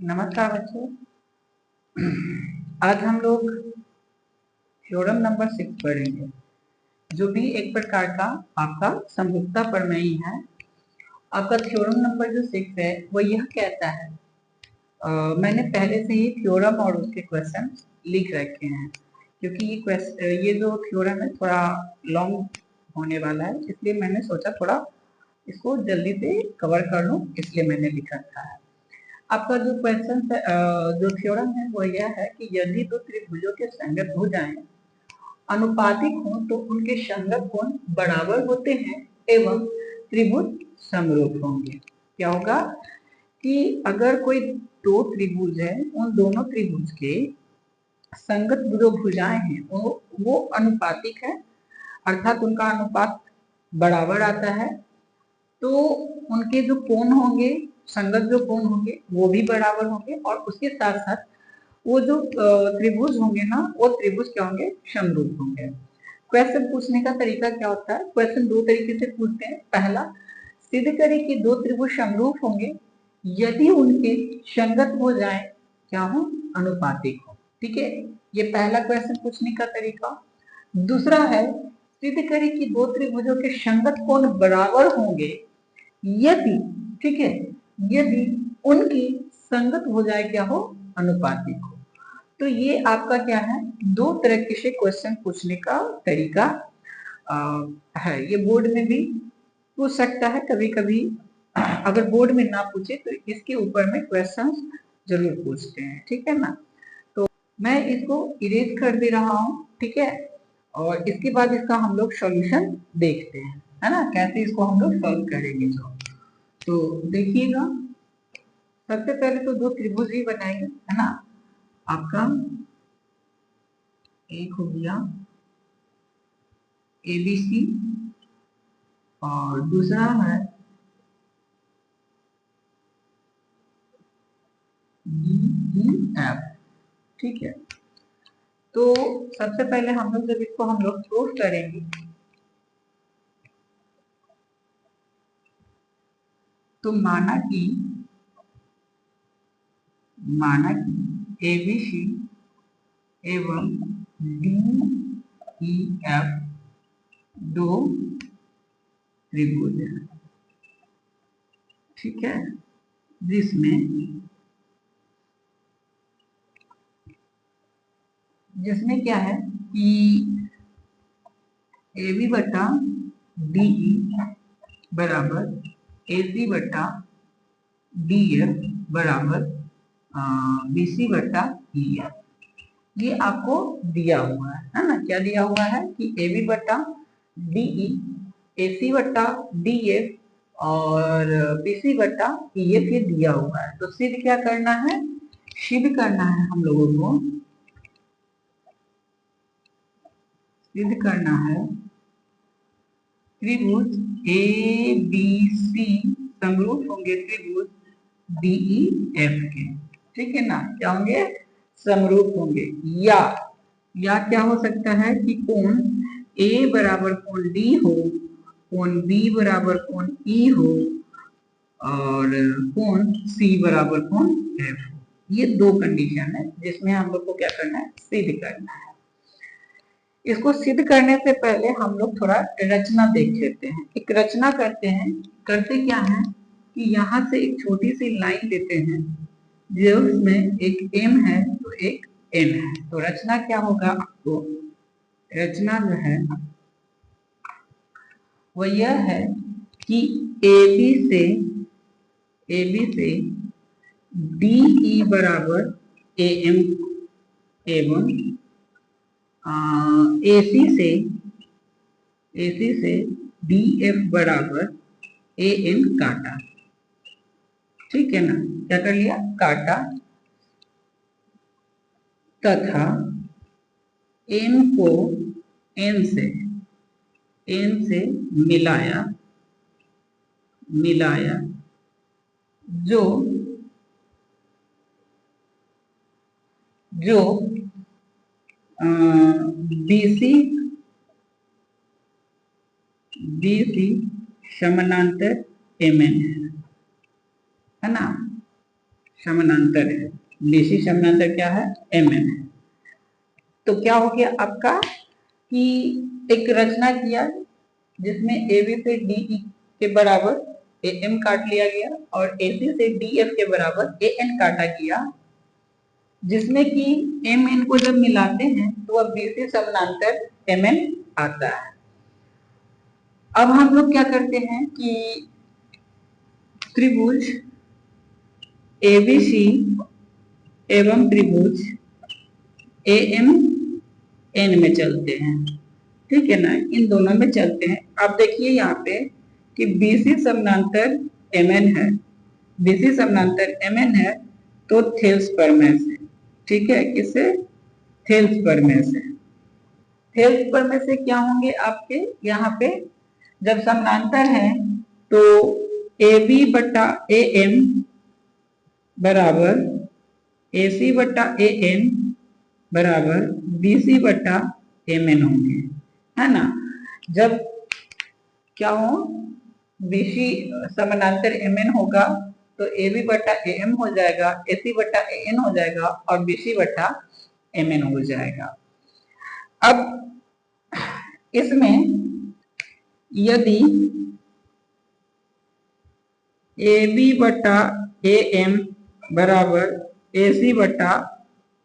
नमस्कार बच्चों। आज हम लोग थ्योरम नंबर 6 पढ़ेंगे, जो भी एक प्रकार का आपका समरूपता प्रमेय है। आपका थ्योरम नंबर जो 6 है वो यह कहता है, मैंने पहले से ही थ्योरम और उसके क्वेश्चन लिख रखे हैं, क्योंकि ये जो थ्योरम है थोड़ा लॉन्ग होने वाला है, इसलिए मैंने सोचा थोड़ा इसको जल्दी से कवर कर लूँ, इसलिए मैंने लिख रखा है। आपका जो क्वेश्चन है, जो थ्योरम है वो यह है कि यदि दो त्रिभुजों के संगत हो जाएं, अनुपातिक हो तो उनके संगत कोण बराबर होते हैं एवं त्रिभुज समरूप होंगे। क्या होगा कि अगर कोई दो त्रिभुज है, उन दोनों त्रिभुज के संगत जो भुजाएं हैं वो अनुपातिक है, अर्थात उनका अनुपात बराबर आता है, तो उनके जो कोण होंगे, संगत जो कोण होंगे वो भी बराबर होंगे, और उसके साथ साथ वो जो त्रिभुज होंगे ना, वो त्रिभुज क्या होंगे, समरूप होंगे। क्वेश्चन पूछने का तरीका क्या होता है? क्वेश्चन दो तरीके से पूछते हैं। पहला, सिद्ध करें कि दो त्रिभुज समरूप होंगे यदि उनके संगत हो जाए, क्या हो, अनुपातिक हो। ठीक है, ये पहला क्वेश्चन पूछने का तरीका। दूसरा है, सिद्ध करें कि दो त्रिभुजों के संगत कोण बराबर होंगे यदि, ठीक है, यदि उनकी संगत हो जाए, क्या हो, अनुपातिक हो। तो ये आपका क्या है, दो तरह से क्वेश्चन पूछने का तरीका है। ये बोर्ड में भी पूछ सकता है कभी कभी। अगर बोर्ड में ना पूछे तो इसके ऊपर में क्वेश्चन जरूर पूछते हैं, ठीक है ना। तो मैं इसको इरेज कर दे रहा हूँ, ठीक है, और इसके बाद इसका हम लोग सॉल्यूशन देखते हैं, है ना, कैसे इसको हम लोग सॉल्व करेंगे। तो देखिएगा, सबसे पहले तो दो त्रिभुज ही बनाएंगे, है ना। आपका एक हो गया ABC और दूसरा है DEF, ठीक है। तो सबसे पहले हम लोग जब इसको हम लोग प्रूफ करेंगे, तो माना कि ABC एवं DEF दो त्रिभुज है, ठीक है, जिसमें क्या है कि AB बटा DE बराबर AC बटा DF बराबर BC बटा EF, ये आपको दिया हुआ है ना। क्या दिया हुआ है कि AB बटा DE, AC बटा DF और BC बटा EF, ये दिया हुआ है। तो सिद्ध क्या करना है, सिद्ध करना है हम लोगों को, सिद्ध करना है त्रिभुज ABC समरूप होंगे त्रिभुज DEF के, ठीक है ना। क्या होंगे, समरूप होंगे, या क्या हो सकता है कि कोण A बराबर कोण D हो, कोण B बराबर कोण E हो, और कोण C बराबर कोण F हो। ये दो कंडीशन है जिसमें हम लोग को क्या करना है, सिद्ध करना है। इसको सिद्ध करने से पहले हम लोग थोड़ा रचना देख लेते हैं। एक रचना करते हैं, करते क्या है कि यहाँ से एक छोटी सी लाइन लेते हैं, जिसमें एक M है तो एक N है। तो रचना क्या होगा, आपको रचना जो है वो यह है कि AB से DE बराबर AM एवं AC से DF बराबर AN काटा, ठीक है ना। क्या कर लिया, काटा, तथा M को N से मिलाया, जो BC समानांतर MN है ना, समानांतर है, बीसी समानांतर क्या है, एम एन है। तो क्या हो गया आपका कि एक रचना किया जिसमें ए बी से डी ई के बराबर ए एम काट लिया गया और ए सी से डी एफ के बराबर ए एन काटा गया, जिसमें कि एम एन को जब मिलाते हैं तो अब बी सी समानांतर एम एन आता है। अब हम लोग क्या करते हैं कि त्रिभुज एबीसी एवं त्रिभुज ए एम एन में चलते हैं, ठीक है ना, इन दोनों में चलते हैं। अब देखिए यहाँ पे कि बीसी समानांतर एम एन है, बीसी समानांतर एम एन है तो थेल्स प्रमेय से, ठीक है, किससे, थेल्स प्रमेय से। थेल्स प्रमेय से क्या होंगे आपके यहाँ पे, जब समानांतर है तो ए बी बटा ए एम बराबर ए सी बटा ए एन बराबर बी सी बटा एम एन होंगे, है ना। जब क्या हो, बी सी समानांतर एम एन होगा तो ए बी बटा ए एम हो जाएगा, ए सी बटा ए एन हो जाएगा और बी सी बटा एम एन हो जाएगा। अब इसमें यदि ए बी बटा ए एम बराबर ए सी बटा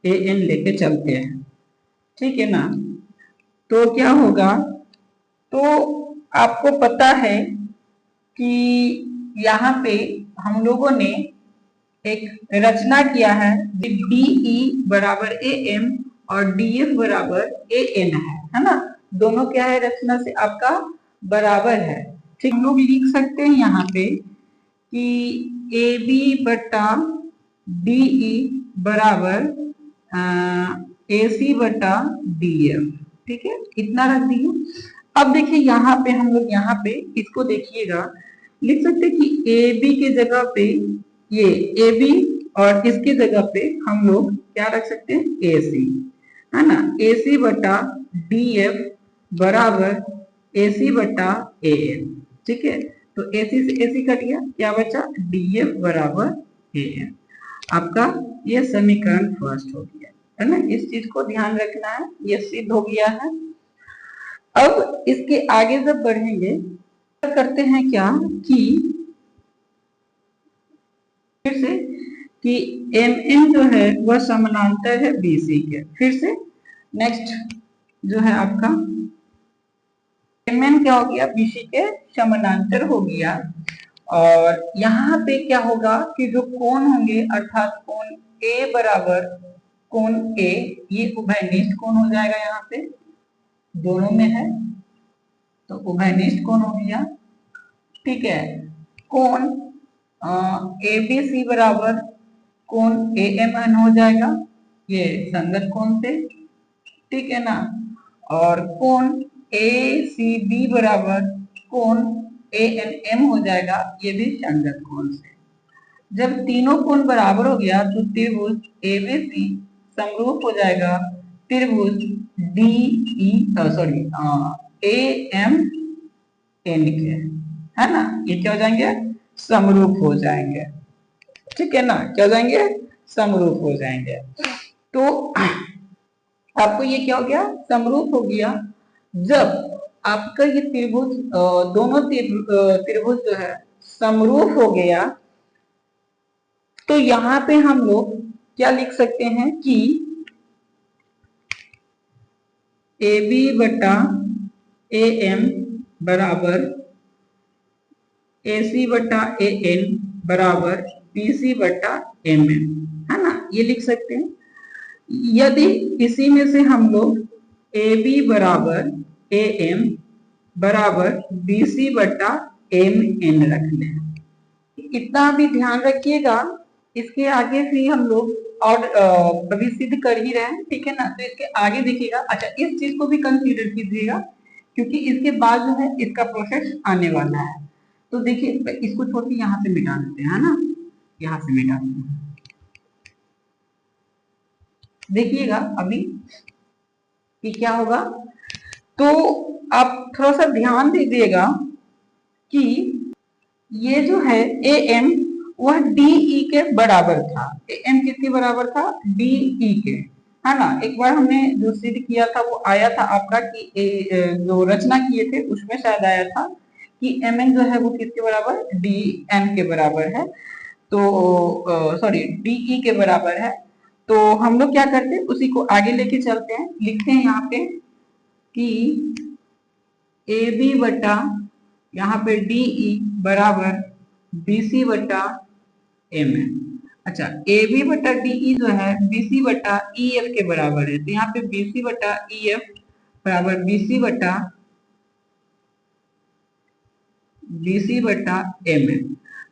ए एन लेके चलते हैं, ठीक है ना, तो क्या होगा, तो आपको पता है कि यहाँ पे हम लोगों ने एक रचना किया है, डी ई बराबर ए एम और डी एफ बराबर ए एन है ना, दोनों क्या है, रचना से आपका बराबर है, ठीक। हम लोग लिख सकते हैं यहाँ पे कि ए बी बटा डी ई बराबर ए सी बटा डी एफ, ठीक है, इतना रख दिए। अब देखिए यहाँ पे हम लोग यहाँ पे इसको देखिएगा, लिख सकते हैं कि ए बी के जगह पे ये ए बी और इसकी जगह पे हम लोग क्या रख सकते हैं, ए सी, है ना, ए सी बटा डी एफ बराबर ए सी बटा ए एन, ठीक है। तो ए सी से ए सी कट गया, क्या बचा, डी एफ बराबर ए एन। आपका ये समीकरण फर्स्ट हो गया, है ना, इस चीज को ध्यान रखना है, ये सिद्ध हो गया है। अब इसके आगे जब बढ़ेंगे करते हैं क्या कि फिर से कि एम एन जो है वह समानांतर है बीसी के, फिर से नेक्स्ट जो है आपका एम एन क्या हो गया, बीसी के समानांतर हो गया। और यहाँ पे क्या होगा कि जो कोण होंगे अर्थात कोण ए बराबर कोण ए, ये उभयनिष्ठ कोण हो जाएगा, यहाँ पे दोनों में है तो उभयनिष्ठ कोण हो गया, ठीक है। कोण ए बी सी बराबर कोण ए एम एन हो जाएगा, ये संगत कोण से, ठीक है ना। और कोण ए सी बी बराबर कोण ए एन एम हो जाएगा, ये भी संगत कोण से। जब तीनों कोण बराबर हो गया तो त्रिभुज ए बी सी समरूप हो जाएगा त्रिभुज D E sorry A M N के, है ना, ये क्या हो जाएंगे, समरूप हो जाएंगे, ठीक है ना, क्या हो जाएंगे, समरूप हो जाएंगे। तो आपको ये क्या हो गया, समरूप हो गया। जब आपका ये त्रिभुज दोनों त्रिभुज जो है समरूप हो गया तो यहाँ पे हम लोग क्या लिख सकते हैं कि ए बी बटा ए एम बराबर ए सी बटा ए एन बराबर बी सी बटा एम एन, है ना, ये लिख सकते हैं। यदि इसी में से हम लोग ए बी बराबर ए एम बराबर बी सी बटा एम एन रख लें, इतना भी ध्यान रखिएगा। इसके आगे भी हम लोग और अभी सिद्ध कर ही रहे हैं, ठीक है ना, तो इसके आगे देखिएगा। अच्छा, इस चीज को भी कंसीडर कीजिएगा क्योंकि इसके बाद जो है इसका प्रोसेस आने वाला है। तो देखिए इसको छोड़ के यहाँ से मिटा देते हैं, है ना, यहाँ से मिटा देते हैं। देखिएगा अभी कि क्या होगा, तो आप थोड़ा सा ध्यान दीजिएगा कि ये जो है ए एम वह DE के बराबर था। AM किसके बराबर था? DE के, है ना। एक बार हमने जो सिद्ध किया था वो आया था आपका कि जो रचना किए थे उसमें शायद आया था कि MN जो है वो किसके बराबर? DM के बराबर है। तो सॉरी DE के बराबर है। तो हम लोग क्या करते हैं, उसी को आगे लेके चलते हैं। लिखते हैं यहाँ पे कि AB बटा यहाँ पे DE बराबर BC बटा MN। अच्छा, AB बटा DE जो है BC बटा EF के बराबर है। तो यहाँ पे BC बटा EF बराबर BC बटा MN।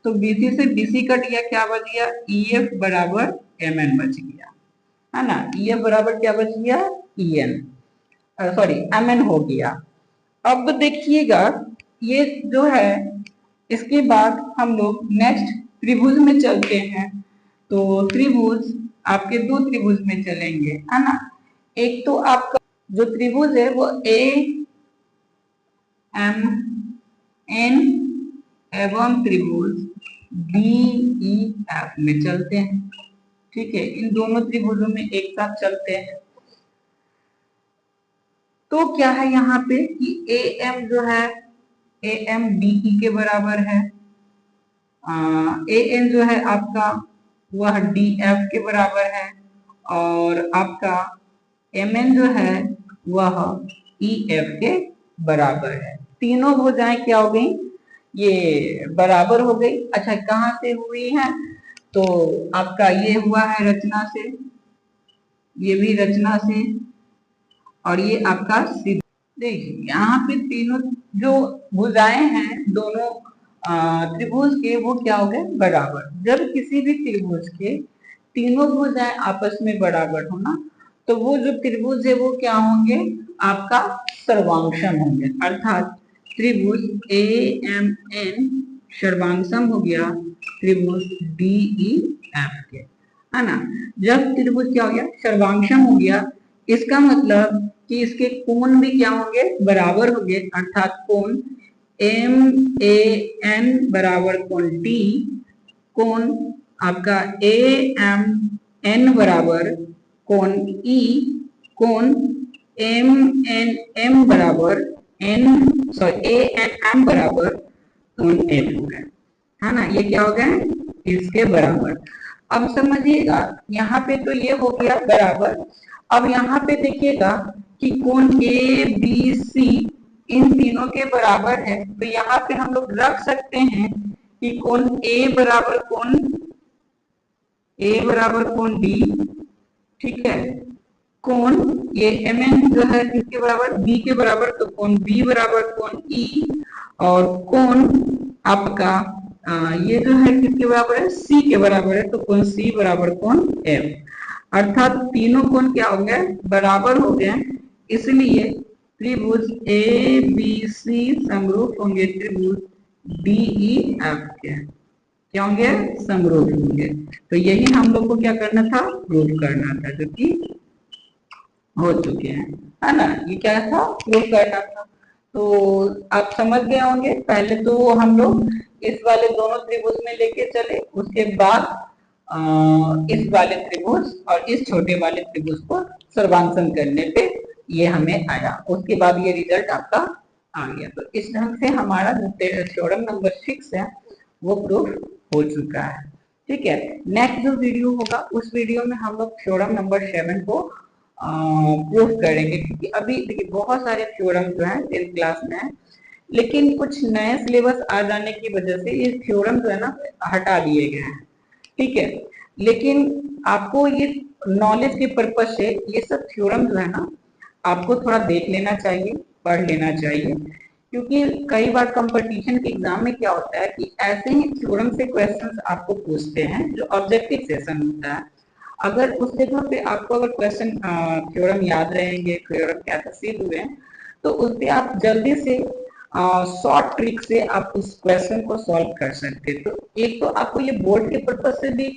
तो BC से BC कट गया, क्या बच गया? EF बराबर MN बच गया, है ना। EF बराबर क्या बच गया? EN, सॉरी MN हो गया। अब देखिएगा ये जो है, इसके बाद हम लोग नेक्स्ट त्रिभुज में चलते हैं। तो त्रिभुज आपके दो त्रिभुज में चलेंगे, है ना। एक तो आपका जो त्रिभुज है वो AMN एवं त्रिभुज DEF में चलते हैं। ठीक है, इन दोनों त्रिभुजों में एक साथ चलते हैं। तो क्या है यहाँ पे कि AM जो है AM DE के बराबर है, AN जो है आपका वह DF के बराबर है, और आपका MN जो है वह EF के बराबर है। तीनों भुजाएं क्या हो गई? ये बराबर हो गई। अच्छा, कहाँ से हुई है? तो आपका ये हुआ है रचना से, ये भी रचना से, और ये आपका सिद्ध। देखिए यहाँ पे तीनों जो भुजाएं हैं दोनों त्रिभुज के, वो क्या हो गए? बराबर। जब किसी भी त्रिभुज के तीनों भुजाएं आपस में बराबर हो ना, तो वो जो त्रिभुज है वो क्या होंगे? आपका सर्वांगसम होंगे। अर्थात त्रिभुज AMN सर्वांगसम हो गया त्रिभुज DEF के, है ना। जब त्रिभुज क्या हो गया? सर्वांगसम हो गया, इसका मतलब कि इसके कोण भी क्या होंगे? बराबर होंगे। अर्थात कोण MAN बराबर कोण D, कोण आपका AMN बराबर कोण E, कोण MNM बराबर ANM बराबर कोण M है ना। ये क्या हो गया? इसके बराबर। अब समझिएगा यहाँ पे तो ये हो गया बराबर। अब यहाँ पे देखिएगा कि कोण ABC इन तीनों के बराबर है, तो यहाँ पे हम लोग रख सकते हैं कि कोण A बराबर कोण B, ठीक है। कोण ये MN जो है किसके बराबर? B के बराबर, तो कोण B बराबर कोण E, और कोण आपका ये जो है किसके बराबर है? C के बराबर है, तो कोण C बराबर कोण F। अर्थात तीनों कोण क्या हो गए? बराबर हो गए। इसलिए त्रिभुज ABC समरूप होंगे त्रिभुज DEF के। क्या होंगे? समरूप होंगे। तो यही हम लोग को क्या करना था? प्रूव करना था, जो कि हो चुके हैं, है ना। ये क्या था? प्रूव करना था। तो आप समझ गए होंगे। पहले तो हम लोग इस वाले दोनों त्रिभुज में लेके चले, उसके बाद इस वाले त्रिभुज और इस छोटे वाले त्रिभुज को सर्वांकन करने पे ये हमें आया। उसके बाद ये रिजल्ट आपका आ गया। तो इस ढंग से हमारा जो थ्योरम नंबर 6 है वो प्रूफ हो चुका है। ठीक है, नेक्स्ट जो वीडियो होगा उस वीडियो में हम लोग थ्योरम नंबर 7 को प्रूफ करेंगे, क्योंकि अभी देखिए बहुत सारे थ्योरम जो है 10th क्लास में है, लेकिन कुछ नए सिलेबस आ जाने की वजह से ये थ्योरम जो है ना हटा दिए गए हैं। ठीक है, लेकिन आपको ये नॉलेज के पर्पज से ये सब थ्योरम जो है ना आपको थोड़ा देख लेना चाहिए, पढ़ लेना चाहिए, क्योंकि कई बार कंपटीशन के एग्जाम में क्या होता है कि ऐसे ही थ्योरम से क्वेश्चंस आपको पूछते हैं जो ऑब्जेक्टिव सेशन होता है। अगर उस जगह पे आपको अगर क्वेश्चन थ्योरम याद रहेंगे, थ्योरम कैसे सिद्ध हुए, तो उस पे आप जल्दी से शॉर्ट ट्रिक से आप उस क्वेश्चन को सॉल्व कर सकते। तो एक तो आपको ये बोर्ड के पर्पज से भी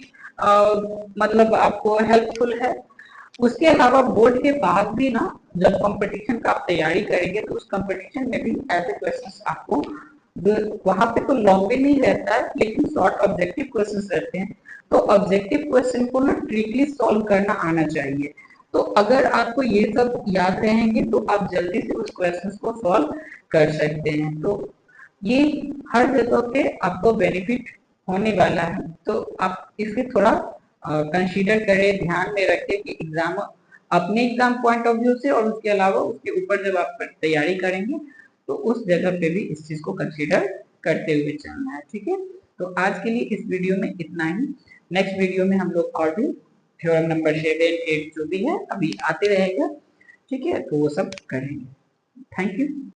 मतलब आपको हेल्पफुल है। उसके अलावा बोर्ड के बाद भी ना जब कंपटीशन का आप तैयारी करेंगे तो उस कंपटीशन में भी ऐसे क्वेश्चंस आपको वहां पे तो लॉन्ग भी नहीं रहता है लेकिन शॉर्ट ऑब्जेक्टिव क्वेश्चन रहते हैं। तो ऑब्जेक्टिव क्वेश्चन को ना ट्रिकली सॉल्व करना आना चाहिए। तो अगर आपको ये सब याद रहेंगे तो आप जल्दी से उस क्वेश्चन को सॉल्व कर सकते हैं। तो ये हर जगह पे आपको बेनिफिट होने वाला है। तो आप इसे थोड़ा कंसीडर करें, ध्यान में रखें कि एग्जाम अपने एग्जाम पॉइंट ऑफ व्यू से और उसके अलावा उसके ऊपर जब आप तैयारी करेंगे तो उस जगह पे भी इस चीज को कंसीडर करते हुए चलना है। ठीक है, तो आज के लिए इस वीडियो में इतना ही। नेक्स्ट वीडियो में हम लोग और भी थ्योरम नंबर 7, 8 जो भी है अभी आते रहेगा, ठीक है, तो वो सब करेंगे। Thank you.